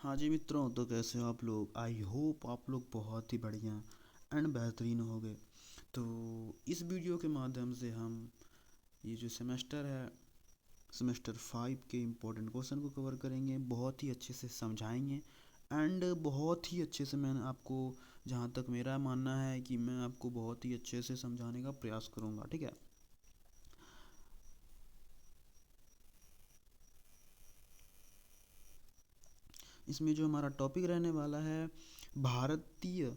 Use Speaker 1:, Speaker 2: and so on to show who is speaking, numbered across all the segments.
Speaker 1: हाँ जी मित्रों, तो कैसे हो आप लोग। आई होप आप लोग बहुत ही बढ़िया एंड बेहतरीन होंगे। तो इस वीडियो के माध्यम से हम ये जो सेमेस्टर है, सेमेस्टर 5 के इम्पोर्टेंट क्वेश्चन को कवर करेंगे, बहुत ही अच्छे से समझाएंगे एंड बहुत ही अच्छे से मैंने आपको, जहाँ तक मेरा मानना है कि मैं आपको बहुत ही अच्छे से समझाने का प्रयास करूँगा। ठीक है। इसमें जो हमारा टॉपिक रहने वाला है, भारतीय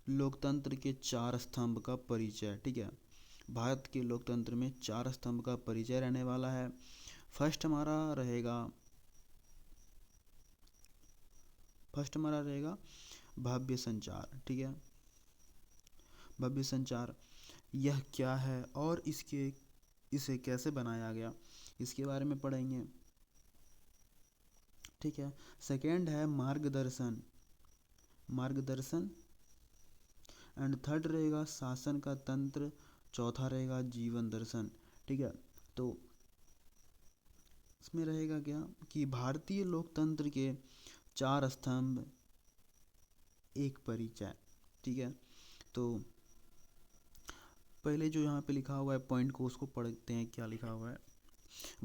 Speaker 1: लोकतंत्र के चार स्तंभ का परिचय। ठीक है। भारत के लोकतंत्र में चार स्तंभ का परिचय रहने वाला है। फर्स्ट हमारा रहेगा फर्स्ट हमारा रहेगा भव्य संचार। ठीक है। भव्य संचार यह क्या है और इसे कैसे बनाया गया, इसके बारे में पढ़ेंगे। ठीक है। सेकेंड है मार्गदर्शन। मार्गदर्शन एंड थर्ड रहेगा शासन का तंत्र। चौथा रहेगा जीवन दर्शन। ठीक है। तो इसमें रहेगा क्या कि भारतीय लोकतंत्र के चार स्तंभ, एक परिचय। ठीक है। तो पहले जो यहाँ पे लिखा हुआ है पॉइंट को, उसको पढ़ते हैं क्या लिखा हुआ है।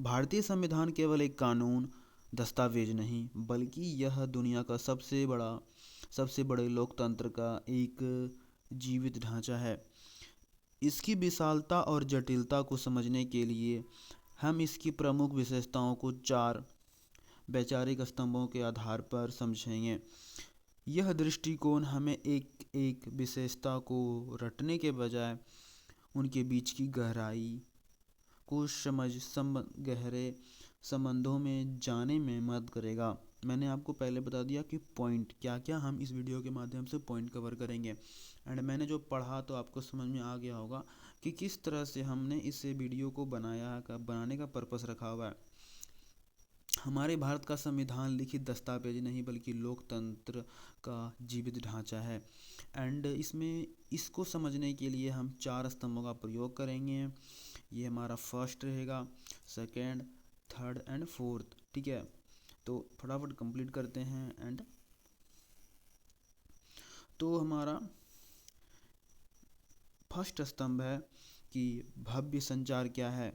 Speaker 1: भारतीय संविधान केवल एक कानून दस्तावेज नहीं, बल्कि यह दुनिया का सबसे बड़े लोकतंत्र का एक जीवित ढांचा है। इसकी विशालता और जटिलता को समझने के लिए हम इसकी प्रमुख विशेषताओं को चार वैचारिक स्तंभों के आधार पर समझेंगे। यह दृष्टिकोण हमें एक एक विशेषता को रटने के बजाय उनके बीच की गहराई को गहरे संबंधों में जाने में मदद करेगा। मैंने आपको पहले बता दिया कि पॉइंट क्या क्या हम इस वीडियो के माध्यम से पॉइंट कवर करेंगे। एंड मैंने जो पढ़ा तो आपको समझ में आ गया होगा कि किस तरह से हमने इस वीडियो को बनाने का पर्पस रखा हुआ है। हमारे भारत का संविधान लिखित दस्तावेज नहीं, बल्कि लोकतंत्र का जीवित ढांचा है। एंड इसको समझने के लिए हम चार स्तंभों का प्रयोग करेंगे। ये हमारा फर्स्ट रहेगा, सेकेंड, थर्ड एंड फोर्थ। ठीक है। तो फटाफट कंप्लीट करते हैं। एंड तो हमारा फर्स्ट स्तंभ है कि भव्य संचार क्या है।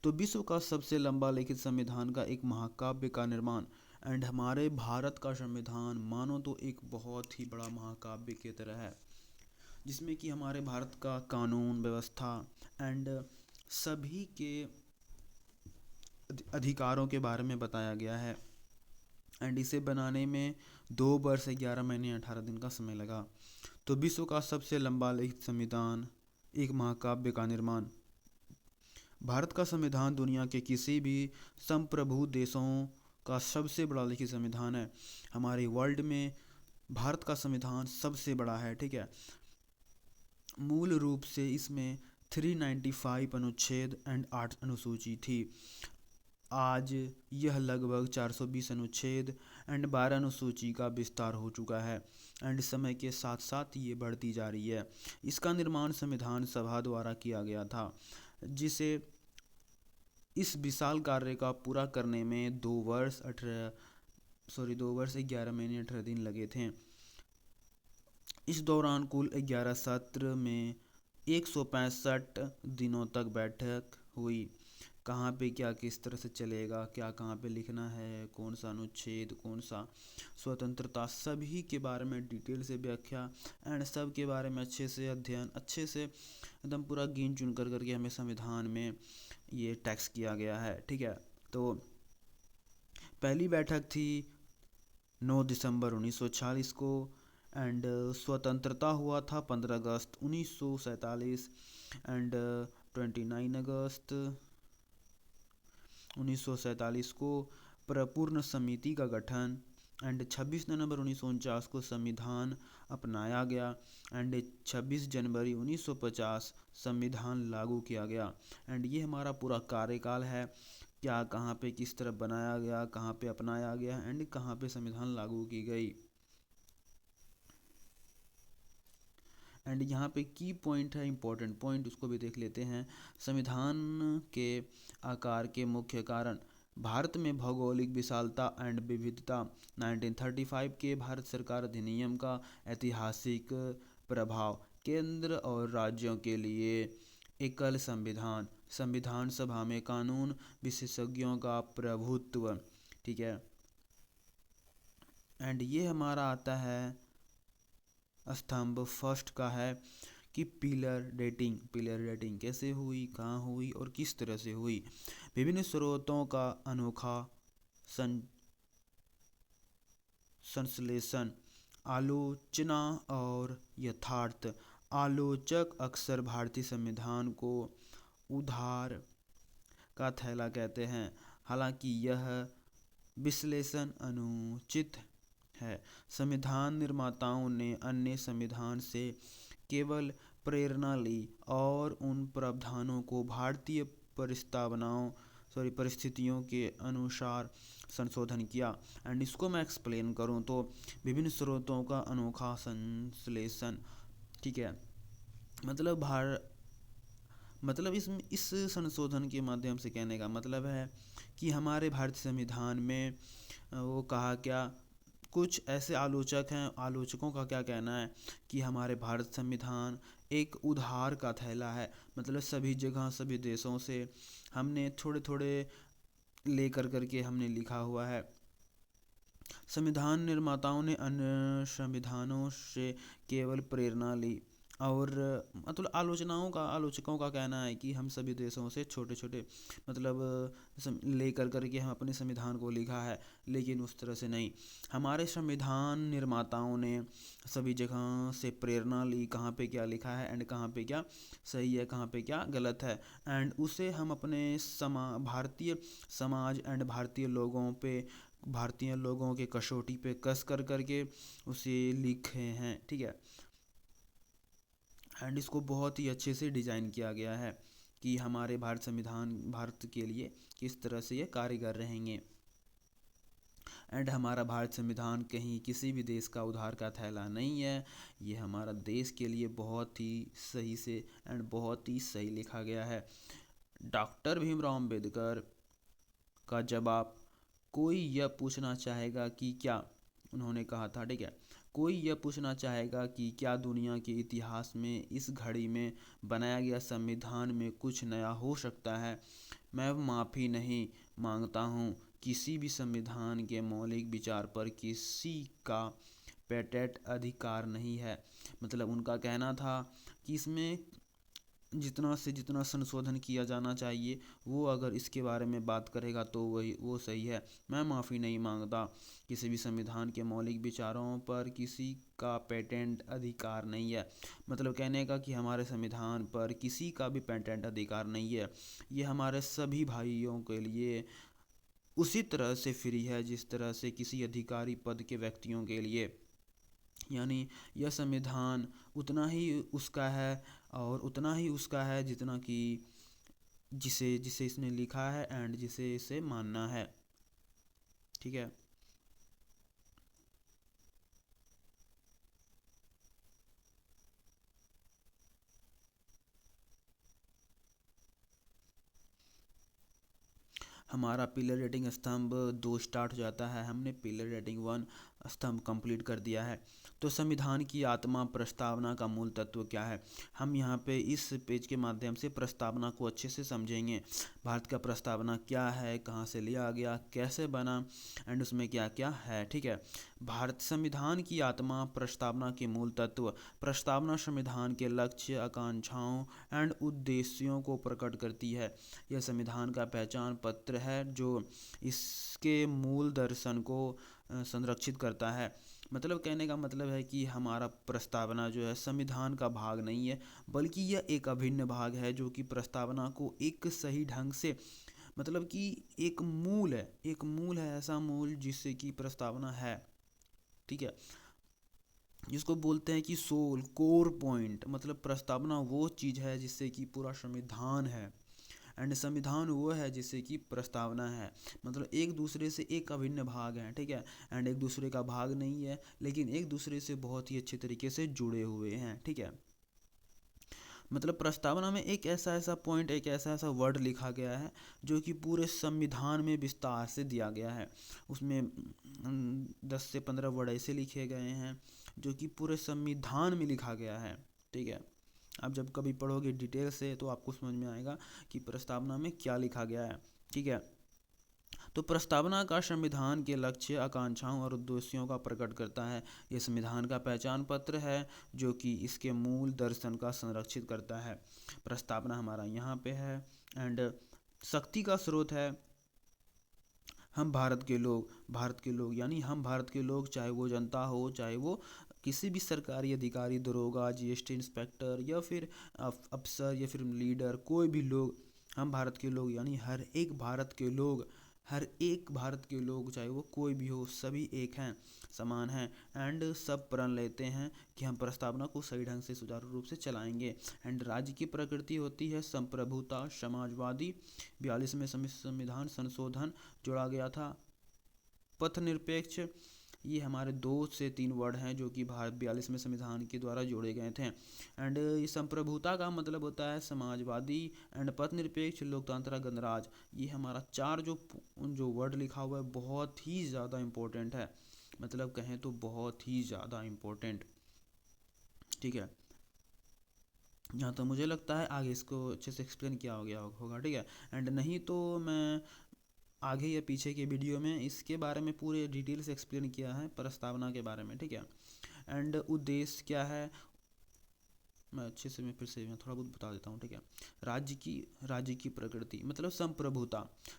Speaker 1: तो विश्व का सबसे लंबा लिखित संविधान का एक महाकाव्य का निर्माण। एंड हमारे भारत का संविधान मानो तो एक बहुत ही बड़ा महाकाव्य की तरह है, जिसमें कि हमारे भारत का कानून व्यवस्था एंड सभी के अधिकारों के बारे में बताया गया है। एंड इसे बनाने में 2 वर्ष 11 महीने 18 दिन का समय लगा। तो विश्व का सबसे लंबा लिखित संविधान, एक महाकाव्य का निर्माण। भारत का संविधान दुनिया के किसी भी संप्रभु देशों का सबसे बड़ा लिखित संविधान है। हमारे वर्ल्ड में भारत का संविधान सबसे बड़ा है। ठीक है। मूल रूप से इसमें 395 अनुच्छेद एंड 8 अनुसूची थी। आज यह लगभग 420 अनुच्छेद एंड 12 अनुसूची का विस्तार हो चुका है। एंड समय के साथ साथ ये बढ़ती जा रही है। इसका निर्माण संविधान सभा द्वारा किया गया था, जिसे इस विशाल कार्य का पूरा करने में 2 वर्ष 11 महीने 18 दिन लगे थे। इस दौरान कुल 11 सत्र में 165 दिनों तक बैठक हुई। कहाँ पे क्या किस तरह से चलेगा, क्या कहाँ पे लिखना है, कौन सा अनुच्छेद, कौन सा स्वतंत्रता, सभी के बारे में डिटेल से व्याख्या एंड सब के बारे में अच्छे से अध्ययन, अच्छे से एकदम पूरा गिन चुन कर करके हमें संविधान में ये टैक्स किया गया है। ठीक है। तो पहली बैठक थी 9 दिसंबर 1946 को। एंड स्वतंत्रता हुआ था 15 अगस्त 1947। एंड 29 अगस्त 1947 को प्रपूर्ण समिति का गठन। एंड 26 नवंबर 1949 को संविधान अपनाया गया। एंड 26 जनवरी 1950 संविधान लागू किया गया। एंड ये हमारा पूरा कार्यकाल है, क्या कहाँ पे किस तरह बनाया गया, कहाँ पे अपनाया गया एंड कहाँ पे संविधान लागू की गई। एंड यहाँ पे की पॉइंट है, इम्पोर्टेंट पॉइंट, उसको भी देख लेते हैं। संविधान के आकार के मुख्य कारण। भारत में भौगोलिक विशालता एंड विविधता। 1935 के भारत सरकार अधिनियम का ऐतिहासिक प्रभाव। केंद्र और राज्यों के लिए एकल संविधान। संविधान सभा में कानून विशेषज्ञों का प्रभुत्व। ठीक है। एंड ये हमारा आता है स्तंभ फर्स्ट का है कि पिलर डेटिंग कैसे हुई, कहाँ हुई और किस तरह से हुई। विभिन्न स्रोतों का अनोखा संश्लेषण, आलोचना और यथार्थ। आलोचक अक्सर भारतीय संविधान को उधार का थैला कहते हैं, हालांकि यह विश्लेषण अनुचित है। संविधान निर्माताओं ने अन्य संविधान से केवल प्रेरणा ली और उन प्रावधानों को भारतीय परिस्थितियों के अनुसार संशोधन किया। एंड इसको मैं एक्सप्लेन करूं तो विभिन्न स्रोतों का अनोखा संश्लेषण। ठीक है। मतलब इस संशोधन के माध्यम से कहने का मतलब है कि हमारे भारतीय संविधान में वो कहा क्या, कुछ ऐसे आलोचकों का क्या कहना है कि हमारे भारत संविधान एक उधार का थैला है। मतलब सभी जगह सभी देशों से हमने थोड़े थोड़े लेकर करके हमने लिखा हुआ है। संविधान निर्माताओं ने अन्य संविधानों से केवल प्रेरणा ली और मतलब आलोचकों का कहना है कि हम सभी देशों से छोटे छोटे लेकर करके हम अपने संविधान को लिखा है, लेकिन उस तरह से नहीं। हमारे संविधान निर्माताओं ने सभी जगह से प्रेरणा ली, कहाँ पे क्या लिखा है एंड कहाँ पे क्या सही है, कहाँ पे क्या गलत है, एंड उसे हम अपने भारतीय समाज एंड भारतीय लोगों के कसौटी पे कस कर करके उसे लिखे हैं। ठीक है। एंड इसको बहुत ही अच्छे से डिज़ाइन किया गया है कि हमारे भारत के लिए किस तरह से ये कारीगर रहेंगे। एंड हमारा भारत संविधान कहीं किसी भी देश का उधार का थैला नहीं है, ये हमारा देश के लिए बहुत ही सही से एंड बहुत ही सही लिखा गया है। डॉक्टर भीमराव अंबेडकर का जवाब, कोई यह पूछना चाहेगा कि क्या, उन्होंने कहा था, ठीक है, कोई यह पूछना चाहेगा कि क्या दुनिया के इतिहास में इस घड़ी में बनाया गया संविधान में कुछ नया हो सकता है। मैं माफ़ी नहीं मांगता हूँ, किसी भी संविधान के मौलिक विचार पर किसी का पेटेंट अधिकार नहीं है। मतलब उनका कहना था कि इसमें जितना से जितना संशोधन किया जाना चाहिए, वो अगर इसके बारे में बात करेगा तो वो सही है। मैं माफ़ी नहीं मांगता, किसी भी संविधान के मौलिक विचारों पर किसी का पेटेंट अधिकार नहीं है। मतलब कहने का कि हमारे संविधान पर किसी का भी पेटेंट अधिकार नहीं है। ये हमारे सभी भाइयों के लिए उसी तरह से फ्री है जिस तरह से किसी अधिकारी पद के व्यक्तियों के लिए। यानी यह संविधान उतना ही उसका है और उतना ही उसका है जितना कि जिसे जिसे इसने लिखा है एंड जिसे इसे मानना है। ठीक है। हमारा पिलर रेटिंग स्तंभ 2 स्टार्ट हो जाता है। हमने पिलर रेटिंग 1 स्तंभ कंप्लीट कर दिया है। तो संविधान की आत्मा, प्रस्तावना का मूल तत्व क्या है, हम यहाँ पे इस पेज के माध्यम से प्रस्तावना को अच्छे से समझेंगे। भारत का प्रस्तावना क्या है, कहाँ से लिया गया, कैसे बना एंड उसमें क्या क्या है। ठीक है। भारत संविधान की आत्मा, प्रस्तावना के मूल तत्व। प्रस्तावना संविधान के लक्ष्य, आकांक्षाओं एंड उद्देश्यों को प्रकट करती है। यह संविधान का पहचान पत्र है जो इसके मूल दर्शन को संरक्षित करता है। मतलब कहने का मतलब है कि हमारा प्रस्तावना जो है संविधान का भाग नहीं है, बल्कि यह एक अभिन्न भाग है जो कि प्रस्तावना को एक सही ढंग से, मतलब कि एक मूल है ऐसा मूल जिससे कि प्रस्तावना है। ठीक है। जिसको बोलते हैं कि सोल, कोर पॉइंट। मतलब प्रस्तावना वो चीज़ है जिससे कि पूरा संविधान है एंड संविधान वो है जिससे कि प्रस्तावना है। मतलब एक दूसरे से एक अभिन्न भाग हैं। ठीक है। एंड एक दूसरे का भाग नहीं है, लेकिन एक दूसरे से बहुत ही अच्छे तरीके से जुड़े हुए हैं। ठीक है। मतलब प्रस्तावना में एक ऐसा ऐसा पॉइंट, एक ऐसा ऐसा वर्ड लिखा गया है जो कि पूरे संविधान में विस्तार से दिया गया है। उसमें 10 से 15 वर्ड ऐसे लिखे गए हैं जो कि पूरे संविधान में लिखा गया है। ठीक है, आप जब कभी पढ़ोगे डिटेल से तो आपको समझ में आएगा कि प्रस्तावना में क्या लिखा गया है। ठीक है, तो प्रस्तावना का संविधान के लक्ष्य, आकांक्षाओं और उद्देश्यों का प्रकट करता है। ये संविधान का पहचान पत्र है जो कि इसके मूल दर्शन का संरक्षित करता है। प्रस्तावना हमारा यहाँ पे है। एंड शक्ति का स्रोत है। हम भारत के लोग यानी हम भारत के लोग, चाहे वो जनता हो, चाहे वो किसी भी सरकारी अधिकारी, दरोगा, जीएसटी इंस्पेक्टर या फिर अफसर या फिर लीडर, कोई भी लोग, हम भारत के लोग यानी हर एक भारत के लोग, हर एक भारत के लोग चाहे वो कोई भी हो, सभी एक हैं, समान हैं। एंड सब प्रण लेते हैं कि हम प्रस्तावना को सही ढंग से सुचारू रूप से चलाएंगे। एंड राज्य की प्रकृति होती है संप्रभुता, समाजवादी, 42वें संविधान संशोधन जोड़ा गया था, पथ निरपेक्ष। ये हमारे 2 से 3 वर्ड हैं जो कि भारत 42वें संविधान के द्वारा जोड़े गए थे। एंड ये संप्रभुता का मतलब होता है समाजवादी, एंड पथ निरपेक्ष लोकतंत्र गणराज्य। ये हमारा 4 जो वर्ड लिखा हुआ है बहुत ही ज़्यादा इम्पोर्टेंट है, मतलब कहें तो बहुत ही ज़्यादा इम्पोर्टेंट। ठीक है, यहाँ तो मुझे लगता है आगे इसको अच्छे से एक्सप्लेन किया हो गया होगा। ठीक है, एंड नहीं तो मैं आगे या पीछे के वीडियो में इसके बारे में पूरे डिटेल से एक्सप्लेन किया है प्रस्तावना के बारे में। ठीक है, एंड उद्देश्य क्या है मैं अच्छे से मैं फिर से मैं थोड़ा बहुत बता देता हूँ। ठीक है, राज्य की प्रकृति मतलब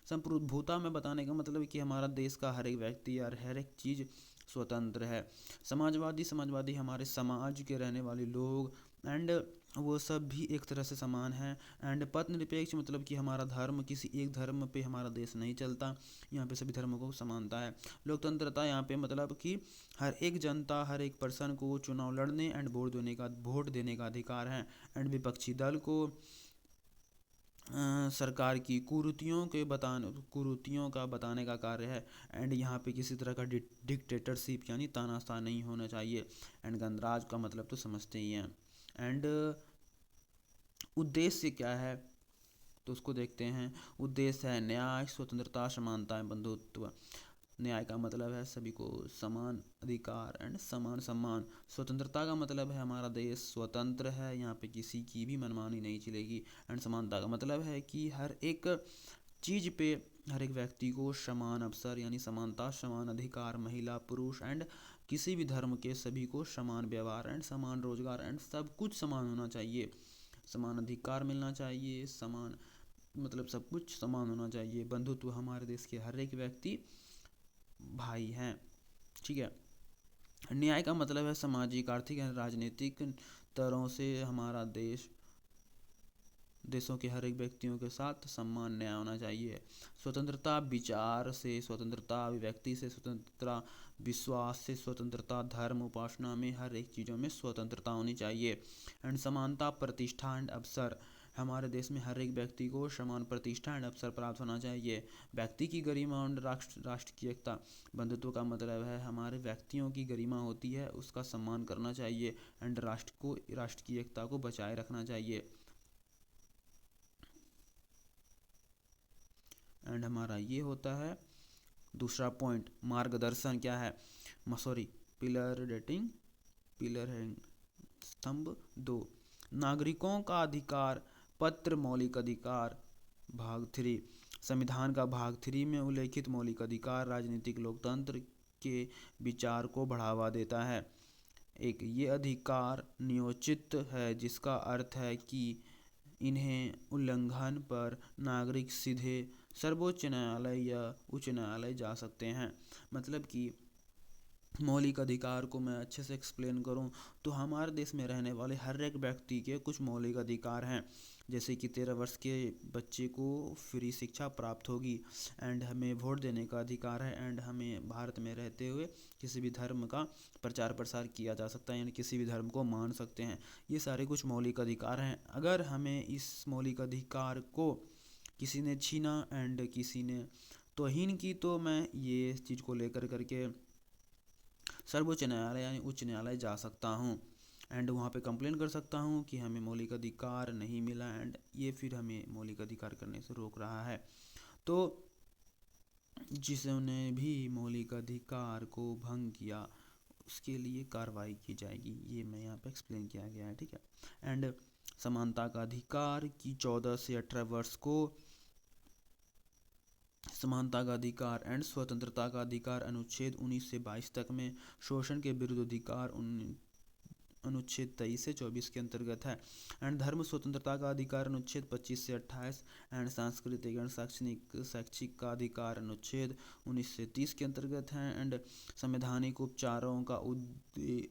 Speaker 1: संप्रभुता में बताने का मतलब कि हमारा देश का हर एक व्यक्ति और हर एक चीज़ स्वतंत्र है। समाजवादी हमारे समाज के रहने वाले लोग, एंड वो सब भी एक तरह से समान है। एंड पथ निरपेक्ष मतलब कि हमारा धर्म, किसी एक धर्म पे हमारा देश नहीं चलता, यहाँ पे सभी धर्मों को समानता है। लोकतंत्रता यहाँ पे मतलब कि हर एक जनता, हर एक पर्सन को चुनाव लड़ने एंड वोट देने का अधिकार है। एंड विपक्षी दल को सरकार की कुरीतियों का बताने का कार्य है। एंड यहाँ पे किसी तरह का डिक्टेटरशिप यानी तानाशाह नहीं होना चाहिए। एंड गणराज्य का मतलब तो समझते ही हैं। एंड उद्देश्य क्या है तो उसको देखते हैं। उद्देश्य है न्याय, स्वतंत्रता, समानता एवं बंधुत्व। न्याय का मतलब है सभी को समान अधिकार एंड समान सम्मान। स्वतंत्रता का मतलब है हमारा देश स्वतंत्र है, यहाँ पे किसी की भी मनमानी नहीं चलेगी। एंड समानता का मतलब है कि हर एक चीज़ पे हर एक व्यक्ति को समान अवसर यानी समानता, समान अधिकार, महिला पुरुष एंड किसी भी धर्म के सभी को समान व्यवहार एंड समान रोजगार एंड सब कुछ समान होना चाहिए। समान अधिकार मिलना चाहिए, समान मतलब सब कुछ समान होना चाहिए। बंधुत्व हमारे देश के हर एक व्यक्ति भाई हैं। ठीक है, न्याय का मतलब है सामाजिक, आर्थिक एंड राजनीतिक तरह से हमारा देशों के हर एक व्यक्तियों के साथ सम्मान न्याय होना चाहिए। स्वतंत्रता विचार से, स्वतंत्रता अभिव्यक्ति से, स्वतंत्रता विश्वास से, स्वतंत्रता धर्म उपासना में, हर एक चीज़ों में स्वतंत्रता होनी चाहिए। एंड समानता प्रतिष्ठा एंड अवसर, हमारे देश में हर एक व्यक्ति को समान प्रतिष्ठा एंड अवसर प्राप्त होना चाहिए। व्यक्ति की गरिमा एंड राष्ट्र की एकता। बंधुत्व का मतलब है हमारे व्यक्तियों की गरिमा होती है उसका सम्मान करना चाहिए। एंड राष्ट्र की एकता को बचाए रखना चाहिए। एंड हमारा ये होता है दूसरा पॉइंट। मार्गदर्शन क्या है पिलर है स्तंभ 2। नागरिकों का अधिकार पत्र, मौलिक अधिकार भाग 3। संविधान का भाग 3 में उल्लेखित मौलिक अधिकार राजनीतिक लोकतंत्र के विचार को बढ़ावा देता है। एक ये अधिकार न्योचित है जिसका अर्थ है कि इन्हें उल्लंघन पर नागरिक सीधे सर्वोच्च न्यायालय या उच्च न्यायालय जा सकते हैं। मतलब कि मौलिक अधिकार को मैं अच्छे से एक्सप्लेन करूं तो हमारे देश में रहने वाले हर एक व्यक्ति के कुछ मौलिक अधिकार हैं, जैसे कि 13 वर्ष के बच्चे को फ्री शिक्षा प्राप्त होगी। एंड हमें वोट देने का अधिकार है। एंड हमें भारत में रहते हुए किसी भी धर्म का प्रचार प्रसार किया जा सकता है, यानी किसी भी धर्म को मान सकते हैं। ये सारे कुछ मौलिक अधिकार हैं। अगर हमें इस मौलिक अधिकार को किसी ने छीना एंड किसी ने तौहीन की तो मैं ये चीज़ को लेकर करके सर्वोच्च न्यायालय यानी उच्च न्यायालय जा सकता हूँ। एंड वहाँ पे कंप्लेन कर सकता हूँ कि हमें मौलिक अधिकार नहीं मिला, एंड ये फिर हमें मौलिक अधिकार करने से रोक रहा है। तो जिसने भी मौलिक अधिकार को भंग किया उसके लिए कार्रवाई की जाएगी, ये मैं यहाँ पे एक्सप्लेन किया गया है, ठीक है। एंड समानता का अधिकार की 14 से 18 वर्ष को समानता का अधिकार एंड स्वतंत्रता का अधिकार अनुच्छेद 19 से 22 तक में, शोषण के विरुद्ध अधिकार अनुच्छेद 23 से 24 के अंतर्गत है। एंड धर्म स्वतंत्रता का अधिकार अनुच्छेद 25 से 28, एंड सांस्कृतिक एंड शैक्षिक का अधिकार अनुच्छेद 19 से 30 के अंतर्गत है। एंड संवैधानिक उपचारों का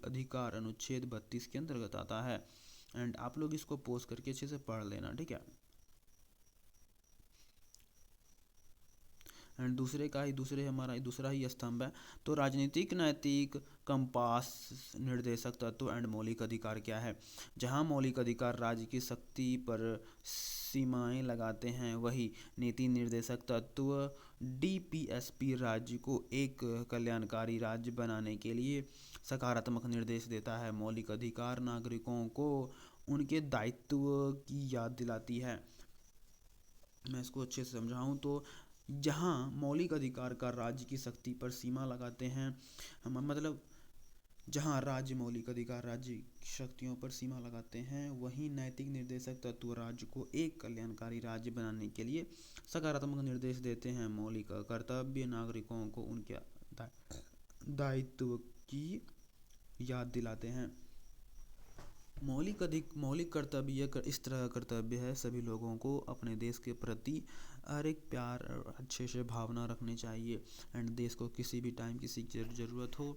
Speaker 1: अधिकार अनुच्छेद 32 के अंतर्गत आता है। एंड आप लोग इसको पोस्ट करके अच्छे से पढ़ लेना, ठीक है। एंड दूसरा ही स्तंभ है, तो राजनीतिक नैतिक कंपास निर्देशक तत्व एंड मौलिक अधिकार क्या है। जहां मौलिक अधिकार राज्य की शक्ति पर सीमाएं लगाते हैं, वही नीति निर्देशक तत्व डीपीएसपी राज्य को एक कल्याणकारी राज्य बनाने के लिए सकारात्मक निर्देश देता है। मौलिक अधिकार नागरिकों को उनके दायित्व की याद दिलाती है। मैं इसको अच्छे से समझाऊं तो जहाँ मौलिक अधिकार का राज्य की शक्ति पर सीमा लगाते हैं, हम मतलब जहाँ राज्य मौलिक अधिकार राज्य की शक्तियों पर सीमा लगाते हैं, वहीं नैतिक निर्देशक तत्व राज्य को एक कल्याणकारी राज्य बनाने के लिए सकारात्मक निर्देश देते हैं। मौलिक कर्तव्य नागरिकों को उनके दायित्व की याद दिलाते हैं। मौलिक कर्तव्य इस तरह कर्तव्य है, सभी लोगों को अपने देश के प्रति हर एक प्यार और अच्छे से भावना रखनी चाहिए। एंड देश को किसी भी टाइम किसी की ज़रूरत हो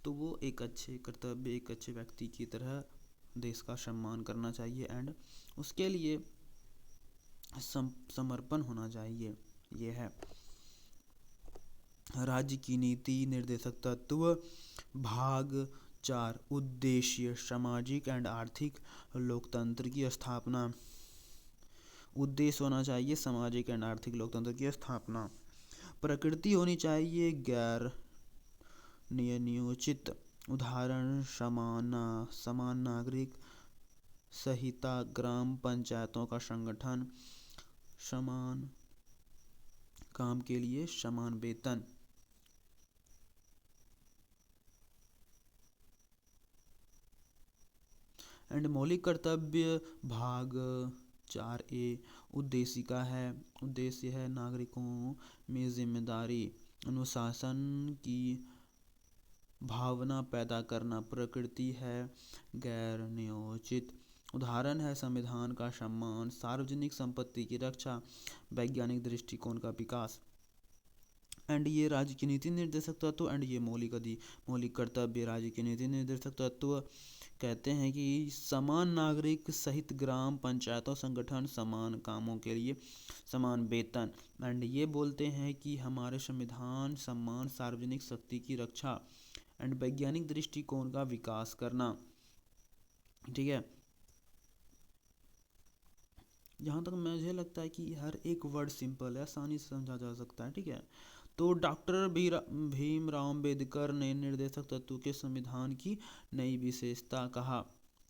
Speaker 1: तो वो एक अच्छे व्यक्ति की तरह देश का सम्मान करना चाहिए, एंड उसके लिए समर्पण होना चाहिए। ये है राज्य की नीति निर्देशक तत्व। भाग 4 उद्देश्य सामाजिक एंड आर्थिक लोकतंत्र की स्थापना। उद्देश्य होना चाहिए सामाजिक एंड आर्थिक लोकतंत्र की स्थापना। प्रकृति होनी चाहिए गैर नियोजित, उदाहरण समान नागरिक संहिता, ग्राम पंचायतों का संगठन, समान काम के लिए समान वेतन। एंड मौलिक कर्तव्य भाग 4A उद्देश्य है नागरिकों में जिम्मेदारी अनुशासन की भावना पैदा करना। प्रकृति है गैर नियोजित, उदाहरण है संविधान का सम्मान, सार्वजनिक संपत्ति की रक्षा, वैज्ञानिक दृष्टिकोण का विकास। एंड ये राज्य की नीति निर्देशक तत्व एंड ये मौलिक कर्तव्य राज्य की नीति निर्देशक तत्व कहते हैं कि समान नागरिक सहित ग्राम पंचायतों संगठन, समान कामों के लिए समान वेतन। एंड ये बोलते हैं कि हमारे संविधान सम्मान, सार्वजनिक शक्ति की रक्षा एंड वैज्ञानिक दृष्टिकोण का विकास करना, ठीक है। जहाँ तक मुझे लगता है कि हर एक वर्ड सिंपल है, आसानी से समझा जा सकता है, ठीक है। तो डॉक्टर भीमराव अम्बेडकर ने निर्देशक तत्व के संविधान की नई विशेषता कहा,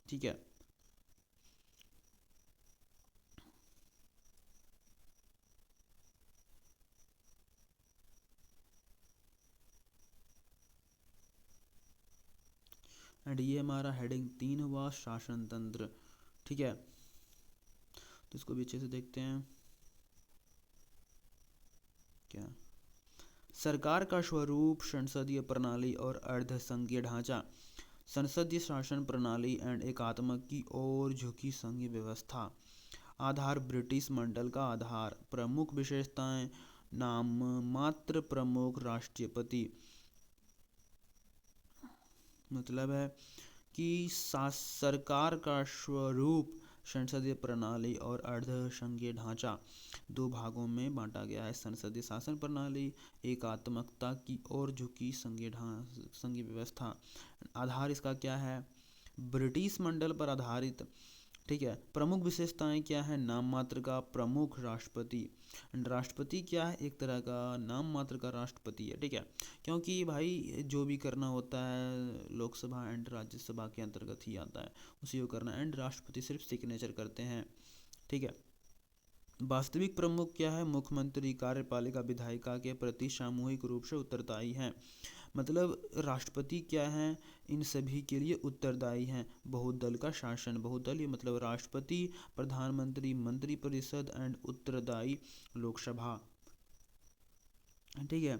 Speaker 1: ठीक है। एंड ये हमारा हेडिंग 3 हुआ शासन तंत्र, ठीक है। तो इसको भी अच्छे से देखते हैं। क्या सरकार का स्वरूप, संसदीय प्रणाली और अर्धसंघीय ढांचा। संसदीय शासन प्रणाली एंड एकात्मक की ओर झुकी संघीय व्यवस्था। आधार ब्रिटिश मंडल का आधार। प्रमुख विशेषताएं नाम मात्र प्रमुख राष्ट्रपति, मतलब है कि सरकार का स्वरूप, संसदीय प्रणाली और अर्धसंघीय ढांचा दो भागों में बांटा गया है। संसदीय शासन प्रणाली, एकात्मकता की ओर झुकी संघीय व्यवस्था। आधार इसका क्या है, ब्रिटिश मंडल पर आधारित ठीक है। प्रमुख विशेषताएं क्या है? नाम मात्र का प्रमुख राष्ट्रपति। राष्ट्रपति क्या है? एक तरह का नाम मात्र का राष्ट्रपति है, ठीक है। क्योंकि भाई जो भी करना होता है लोकसभा एंड राज्यसभा के अंतर्गत ही आता है, उसी को करना है। एंड राष्ट्रपति सिर्फ सिग्नेचर करते हैं, ठीक है। वास्तविक प्रमुख क्या है? मुख्यमंत्री कार्यपालिका विधायिका के प्रति सामूहिक रूप से उत्तरदायी हैं। मतलब राष्ट्रपति क्या हैं? इन सभी के लिए उत्तरदायी हैं। बहुदल का शासन, बहुदल ये मतलब राष्ट्रपति, प्रधानमंत्री, मंत्रिपरिषद एंड उत्तरदायी लोकसभा, ठीक है।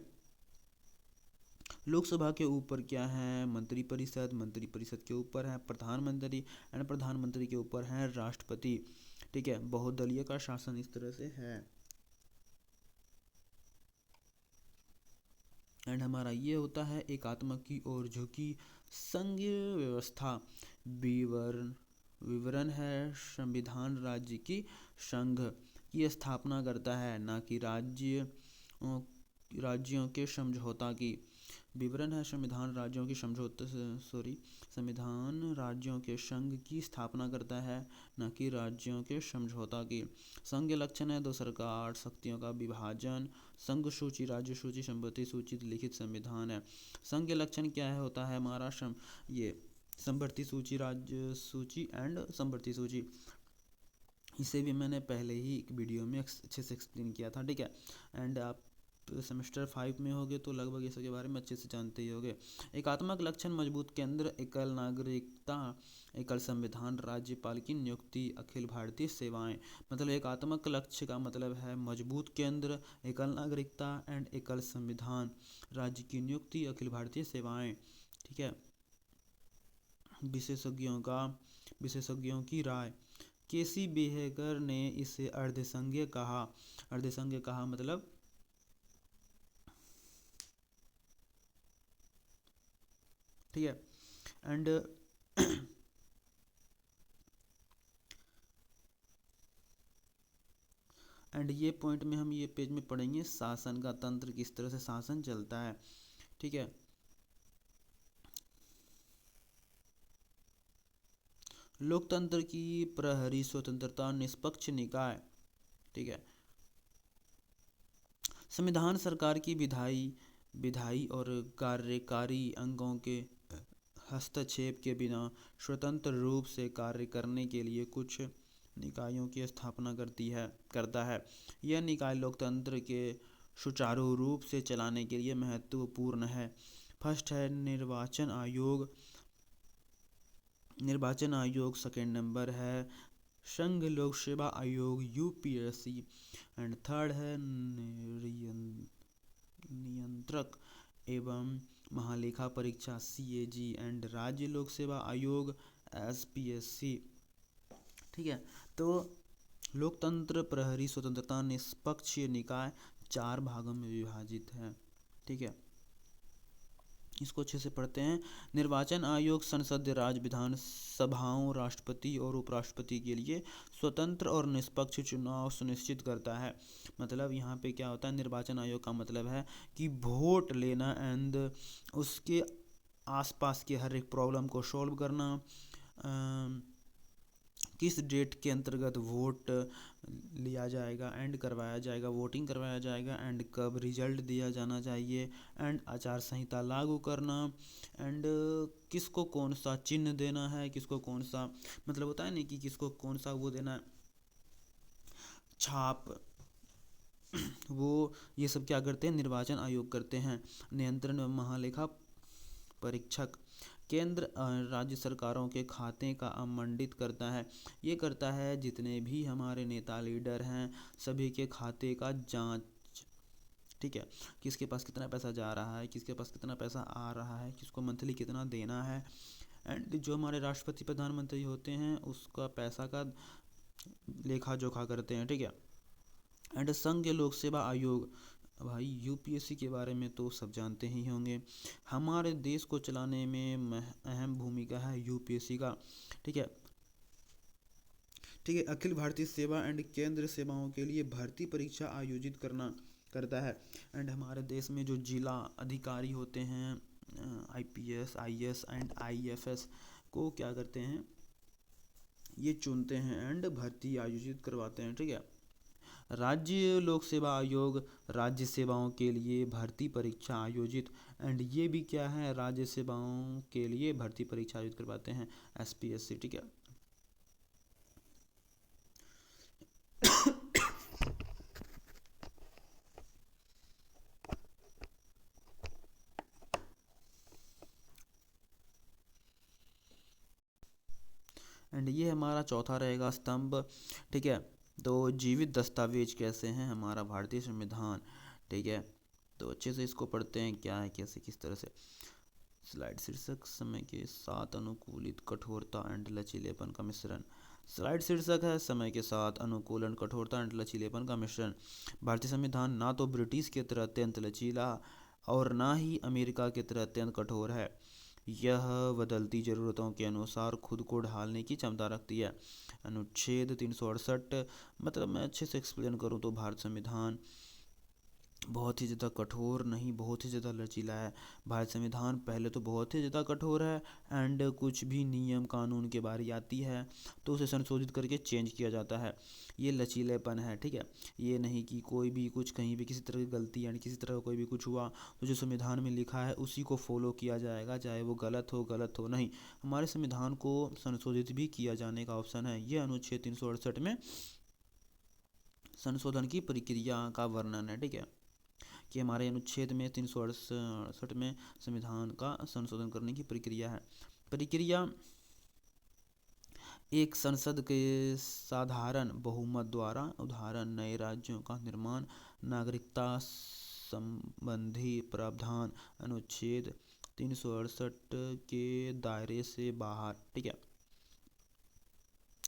Speaker 1: लोकसभा के ऊपर क्या है? मंत्रिपरिषद, मंत्रिपरिषद के ऊपर है प्रधानमंत्री एंड प्रधानमंत्री के ऊपर है राष्ट्रपति, ठीक है। बहुदलीय का शासन इस तरह से है। एंड हमारा ये होता है एकात्मक की ओर झुकी संघीय व्यवस्था। विवरण है संविधान राज्य की संघ की स्थापना करता है, ना कि राज्यों के समझौता की। विवरण है संविधान राज्यों की समझौते संविधान राज्यों के संघ की स्थापना करता है, न कि राज्यों के समझौता की। संघ लक्षण है दो सरकार शक्तियों का विभाजन, संघ सूची, राज्य सूची, संपत्ति सूची, लिखित संविधान है। संघ लक्षण क्या है? होता है हमारा ये संपत्ति सूची, राज्य सूची एंड संपत्ति सूची। इसे भी मैंने पहले ही एक वीडियो में अच्छे से एक्सप्लेन किया था, ठीक है। एंड आप सेमेस्टर 5 में होगे तो लगभग इसके बारे में अच्छे से जानते ही होगे। एकात्मक लक्षण मजबूत केंद्र, एकल नागरिकता, एकल संविधान, राज्यपाल की नियुक्ति, अखिल भारतीय सेवाएं। मतलब एकात्मक लक्ष्य का मतलब है मजबूत केंद्र, एकल नागरिकता एंड एकल संविधान, राज्य की नियुक्ति, अखिल भारतीय सेवाएं, ठीक है। विशेषज्ञों की राय। केसी बेहेगर ने इसे अर्धसंघीय कहा। अर्धसंघीय कहा मतलब ठीक है। एंड ये पॉइंट में हम ये पेज में पढ़ेंगे शासन का तंत्र, किस तरह से शासन चलता है, ठीक है। लोकतंत्र की प्रहरी स्वतंत्रता, निष्पक्ष निकाय, ठीक है। संविधान सरकार की विधायी और कार्यकारी अंगों के हस्तक्षेप के बिना स्वतंत्र रूप से कार्य करने के लिए कुछ निकायों की स्थापना करता है। यह निकाय लोकतंत्र के सुचारू रूप से चलाने के लिए महत्वपूर्ण है। फर्स्ट है निर्वाचन आयोग, सेकेंड नंबर है संघ लोक सेवा आयोग यूपीएससी, एंड थर्ड है नियंत्रक एवं महालेखा परीक्षा सीएजी, एंड राज्य लोक सेवा आयोग एसपीएससी, ठीक है। तो लोकतंत्र, प्रहरी स्वतंत्रता, निष्पक्ष निकाय 4 भागों में विभाजित है, ठीक है। इसको अच्छे से पढ़ते हैं। निर्वाचन आयोग संसद, राज्य विधान सभाओं, राष्ट्रपति और उपराष्ट्रपति के लिए स्वतंत्र और निष्पक्ष चुनाव सुनिश्चित करता है। मतलब यहाँ पे क्या होता है? निर्वाचन आयोग का मतलब है कि वोट लेना एंड उसके आसपास के हर एक प्रॉब्लम को सॉल्व करना, किस डेट के अंतर्गत वोट लिया जाएगा एंड करवाया जाएगा, वोटिंग करवाया जाएगा, एंड कब रिजल्ट दिया जाना चाहिए, एंड आचार संहिता लागू करना, एंड किसको कौन सा चिन्ह देना है, किसको कौन सा मतलब होता है ना कि किसको कौन सा वो देना है छाप, वो ये सब क्या करते हैं? निर्वाचन आयोग करते हैं। नियंत्रण महालेखा परीक्षक केंद्र राज्य सरकारों के खाते का अवमंडित करता है। ये करता है जितने भी हमारे नेता लीडर हैं सभी के खाते का जांच, ठीक है। किसके पास कितना पैसा जा रहा है, किसके पास कितना पैसा आ रहा है, किसको मंथली कितना देना है, एंड जो हमारे राष्ट्रपति प्रधानमंत्री होते हैं उसका पैसा का लेखा जोखा करते हैं, ठीक है। एंड संघ लोक सेवा आयोग, भाई यूपीएससी के बारे में तो सब जानते ही होंगे। हमारे देश को चलाने में अहम भूमिका है यूपीएससी का, ठीक है। अखिल भारतीय सेवा एंड केंद्र सेवाओं के लिए भर्ती परीक्षा आयोजित करता है। एंड हमारे देश में जो जिला अधिकारी होते हैं आईपीएस, आईएएस एंड आईएफएस को क्या करते हैं? ये चुनते हैं एंड भर्ती आयोजित करवाते हैं। ठीक है। राज्य लोक सेवा आयोग राज्य सेवाओं के लिए भर्ती परीक्षा आयोजित, एंड ये भी क्या है, राज्य सेवाओं के लिए भर्ती परीक्षा आयोजित करवाते हैं, एसपीएससी। ठीक है। एंड ये हमारा चौथा रहेगा स्तंभ। ठीक है। तो जीवित दस्तावेज कैसे हैं, हमारा भारतीय संविधान। ठीक है। तो अच्छे से इसको पढ़ते हैं, क्या है, कैसे, किस तरह से। स्लाइड शीर्षक समय के साथ अनुकूलित कठोरता एंड लचीलेपन का मिश्रण। स्लाइड शीर्षक है समय के साथ अनुकूलन कठोरता एंड लचीलेपन का मिश्रण। भारतीय संविधान ना तो ब्रिटिश की तरह अत्यंत लचीला और ना ही अमेरिका की तरह अत्यंत कठोर है। यह बदलती ज़रूरतों के अनुसार खुद को ढालने की क्षमता रखती है। अनुच्छेद 368, मतलब मैं अच्छे से एक्सप्लेन करूँ तो भारत संविधान बहुत ही ज़्यादा कठोर नहीं, बहुत ही ज़्यादा लचीला है। भारत संविधान पहले तो बहुत ही ज़्यादा कठोर है, एंड कुछ भी नियम कानून के बारी आती है तो उसे संशोधित करके चेंज किया जाता है। ये लचीलेपन है। ठीक है। ये नहीं कि कोई भी कुछ कहीं भी किसी तरह की गलती यानी किसी तरह का कोई भी कुछ हुआ तो जो संविधान में लिखा है उसी को फॉलो किया जाएगा, चाहे वो गलत हो नहीं। हमारे संविधान को संशोधित भी किया जाने का ऑप्शन है। ये अनुच्छेद 368 में संशोधन की प्रक्रिया का वर्णन है। ठीक है। कि हमारे अनुच्छेद में 368 में संविधान का संशोधन करने की प्रक्रिया है। प्रक्रिया एक संसद के साधारण बहुमत द्वारा, उदाहरण नए राज्यों का निर्माण, नागरिकता संबंधी प्रावधान अनुच्छेद 368 के दायरे से बाहर। ठीक है।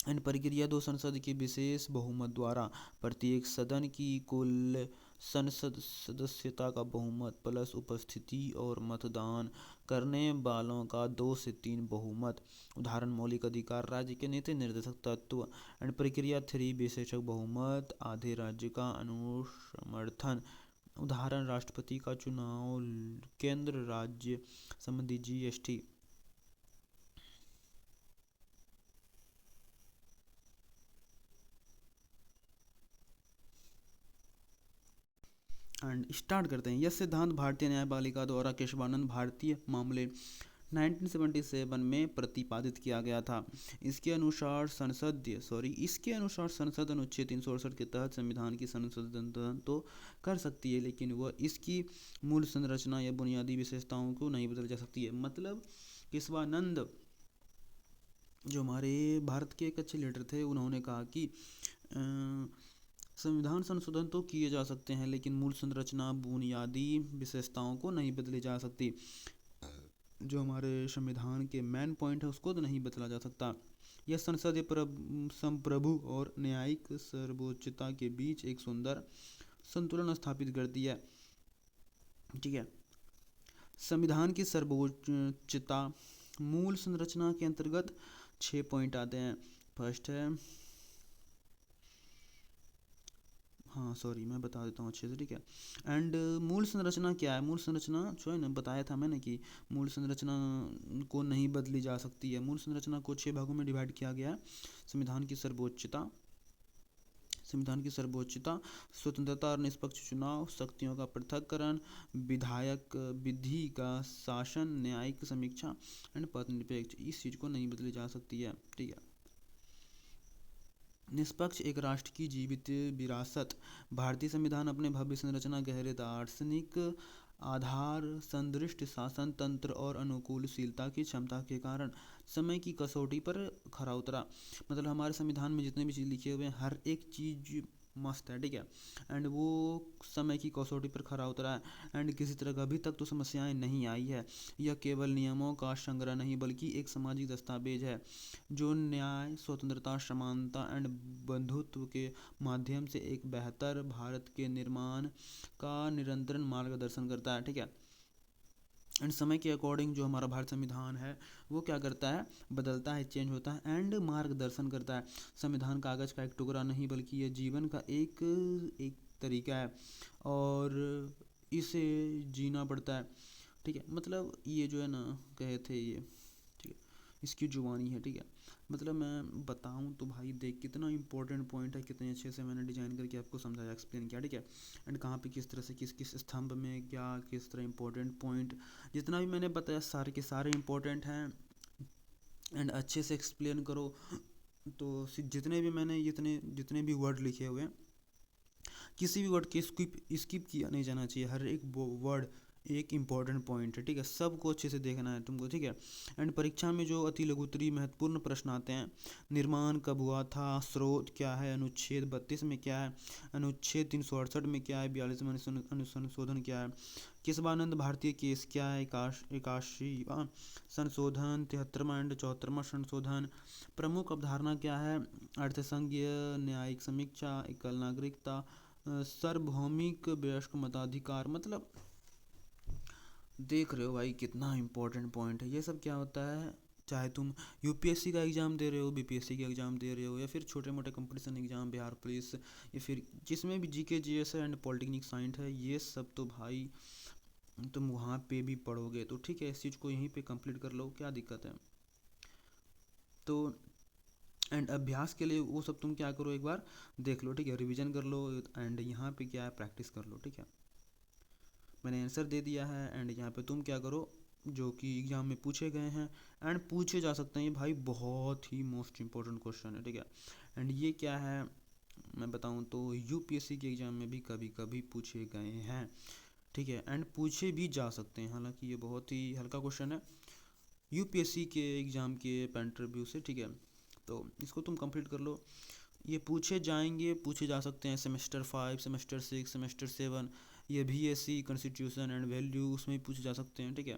Speaker 1: इन प्रक्रिया दो संसद के विशेष बहुमत द्वारा प्रत्येक सदन की कुल संसद सदस्यता का बहुमत प्लस उपस्थिति और मतदान करने वालों का 2 से 3 बहुमत, उदाहरण मौलिक अधिकार, राज्य के नीति निर्देशक तत्व। एंड प्रक्रिया 3 विशेषक बहुमत, आधे राज्य का अनुसमर्थन, उदाहरण राष्ट्रपति का चुनाव, केंद्र राज्य संबंधी जीएसटी। एंड स्टार्ट करते हैं। यह सिद्धांत भारतीय न्यायपालिका द्वारा केशवानंद भारतीय मामले 1977 में प्रतिपादित किया गया था। इसके अनुसार संसद अनुच्छेद 368 के तहत संविधान की संशोधन तो कर सकती है, लेकिन वह इसकी मूल संरचना या बुनियादी विशेषताओं को नहीं बदल जा सकती है। मतलब केशवानंद जो हमारे भारत के एक अच्छे लीडर थे, उन्होंने कहा कि संविधान संशोधन तो किए जा सकते हैं, लेकिन मूल संरचना बुनियादी विशेषताओं को नहीं बदली जा सकती। जो हमारे संविधान के मेन पॉइंट है उसको तो नहीं बदला जा सकता। यह संसदीय संप्रभु और न्यायिक सर्वोच्चता के बीच एक सुंदर संतुलन स्थापित करती है। ठीक है। संविधान की सर्वोच्चता मूल संरचना के अंतर्गत 6 पॉइंट आते हैं। फर्स्ट है, मैं बता देता हूँ अच्छे से। ठीक है। एंड मूल संरचना क्या है, मूल संरचना जो है ना, बताया था मैंने कि मूल संरचना को नहीं बदली जा सकती है। मूल संरचना को 6 भागों में डिवाइड किया गया है। संविधान की सर्वोच्चता, स्वतंत्रता और निष्पक्ष चुनाव, शक्तियों का पृथक्करण, विधायक विधि का शासन, न्यायिक समीक्षा एंड पथनिरपेक्ष। इस चीज़ को नहीं बदली जा सकती है। ठीक है। निष्पक्ष एक राष्ट्र की जीवित विरासत। भारतीय संविधान अपने भव्य संरचना, गहरे दार्शनिक आधार, संदृष्ट शासन तंत्र और अनुकूलशीलता की क्षमता के कारण समय की कसौटी पर खरा उतरा। मतलब हमारे संविधान में जितने भी चीज़ लिखे हुए हैं, हर एक चीज़ मस्त है। ठीक है। एंड वो समय की कसौटी पर खरा उतरा है, एंड किसी तरह का अभी तक तो समस्याएं नहीं आई है। यह केवल नियमों का संग्रह नहीं बल्कि एक सामाजिक दस्तावेज है जो न्याय, स्वतंत्रता, समानता एंड बंधुत्व के माध्यम से एक बेहतर भारत के निर्माण का निरंतर मार्गदर्शन करता है। ठीक है। एंड समय के अकॉर्डिंग जो हमारा भारत संविधान है वो क्या करता है, बदलता है, चेंज होता है एंड मार्गदर्शन करता है। संविधान कागज़ का एक टुकड़ा नहीं बल्कि यह जीवन का एक तरीका है और इसे जीना पड़ता है। ठीक है। मतलब ये जो है ना, कहे थे ये, ठीक है, इसकी जुबानी है, ठीक है। मतलब मैं बताऊं तो भाई देख कितना इंपॉर्टेंट पॉइंट है, कितने अच्छे से मैंने डिजाइन करके आपको समझाया, एक्सप्लेन किया, ठीक है। एंड कहाँ पे किस तरह से किस किस स्तंभ में क्या किस तरह इंपॉर्टेंट पॉइंट, जितना भी मैंने बताया सारे के सारे इंपॉर्टेंट हैं। एंड अच्छे से एक्सप्लेन करो। तो जितने भी मैंने जितने जितने भी वर्ड लिखे हुए हैं, किसी भी वर्ड के स्किप स्किप किया नहीं जाना चाहिए। हर एक वर्ड एक इम्पॉर्टेंट पॉइंट है, ठीक है। सबको अच्छे से देखना है तुमको, ठीक है। एंड परीक्षा में जो अति लघुत्तरी महत्वपूर्ण प्रश्न आते हैं, निर्माण कब हुआ था, स्रोत क्या है, अनुच्छेद 32 में क्या है, अनुच्छेद 368 में क्या है, 42 में अनुसंशोधन क्या है, केशवानंद भारतीय केस क्या है, 81वां संशोधन, 73वां एंड 74वां संशोधन, प्रमुख अवधारणा क्या है, अर्थसंघीय न्यायिक समीक्षा, एकल नागरिकता, सार्वभौमिक वयस्क मताधिकार। मतलब देख रहे हो भाई कितना इंपॉर्टेंट पॉइंट है। ये सब क्या होता है, चाहे तुम यूपीएससी का एग्ज़ाम दे रहे हो, बीपीएससी का एग्ज़ाम दे रहे हो, या फिर छोटे मोटे कंपटीशन एग्ज़ाम, बिहार पुलिस, या फिर जिसमें भी जीके जीएस है एंड पॉलिटेक्निक साइंस है, ये सब तो भाई तुम वहाँ पे भी पढ़ोगे। तो ठीक है, इस चीज़ को यहीं पे कंप्लीट कर लो, क्या दिक्कत है। तो एंड अभ्यास के लिए वो सब तुम क्या करो, एक बार देख लो, ठीक है, रिवीजन कर लो। एंड यहाँ पे क्या है, प्रैक्टिस कर लो, ठीक है। मैंने आंसर दे दिया है। एंड यहाँ पे तुम क्या करो, जो कि एग्ज़ाम में पूछे गए हैं एंड पूछे जा सकते हैं, ये भाई बहुत ही मोस्ट इंपॉर्टेंट क्वेश्चन है, ठीक है। एंड ये क्या है, मैं बताऊँ तो यूपीएससी के एग्ज़ाम में भी कभी कभी पूछे गए हैं, ठीक है। एंड पूछे भी जा सकते हैं, हालांकि ये बहुत ही हल्का क्वेश्चन है यूपीएससी के एग्ज़ाम के पॉइंट ऑफ व्यू से, ठीक है। तो इसको तुम कंप्लीट कर लो। ये पूछे जाएंगे, पूछे जा सकते हैं सेमेस्टर 5, सेमेस्टर 6, सेमेस्टर 7, ये बीएससी कॉन्स्टिट्यूशन एंड वैल्यू, उसमें भी पूछे जा सकते हैं, ठीक है।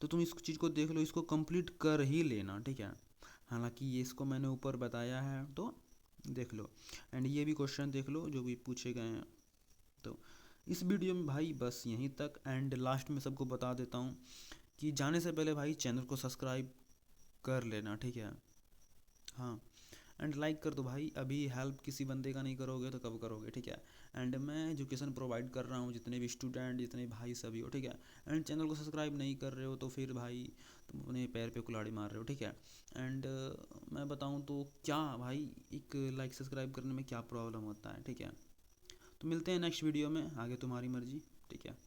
Speaker 1: तो तुम इस चीज़ को देख लो, इसको कंप्लीट कर ही लेना, ठीक है। हालांकि ये इसको मैंने ऊपर बताया है, तो देख लो। एंड ये भी क्वेश्चन देख लो जो भी पूछे गए हैं। तो इस वीडियो में भाई बस यहीं तक। एंड लास्ट में सबको बता देता हूँ कि जाने से पहले भाई चैनल को सब्सक्राइब कर लेना, ठीक है। हाँ, एंड लाइक कर दो भाई, अभी हेल्प किसी बंदे का नहीं करोगे तो कब करोगे, ठीक है। एंड मैं एजुकेशन प्रोवाइड कर रहा हूँ, जितने भी स्टूडेंट, जितने भाई सभी हो, ठीक है। एंड चैनल को सब्सक्राइब नहीं कर रहे हो तो फिर भाई तुम अपने पैर पे कुल्हाड़ी मार रहे हो, ठीक है। एंड मैं बताऊँ तो क्या भाई, एक लाइक सब्सक्राइब करने में क्या प्रॉब्लम होता है, ठीक है। तो मिलते हैं नेक्स्ट वीडियो में, आगे तुम्हारी मर्जी, ठीक है।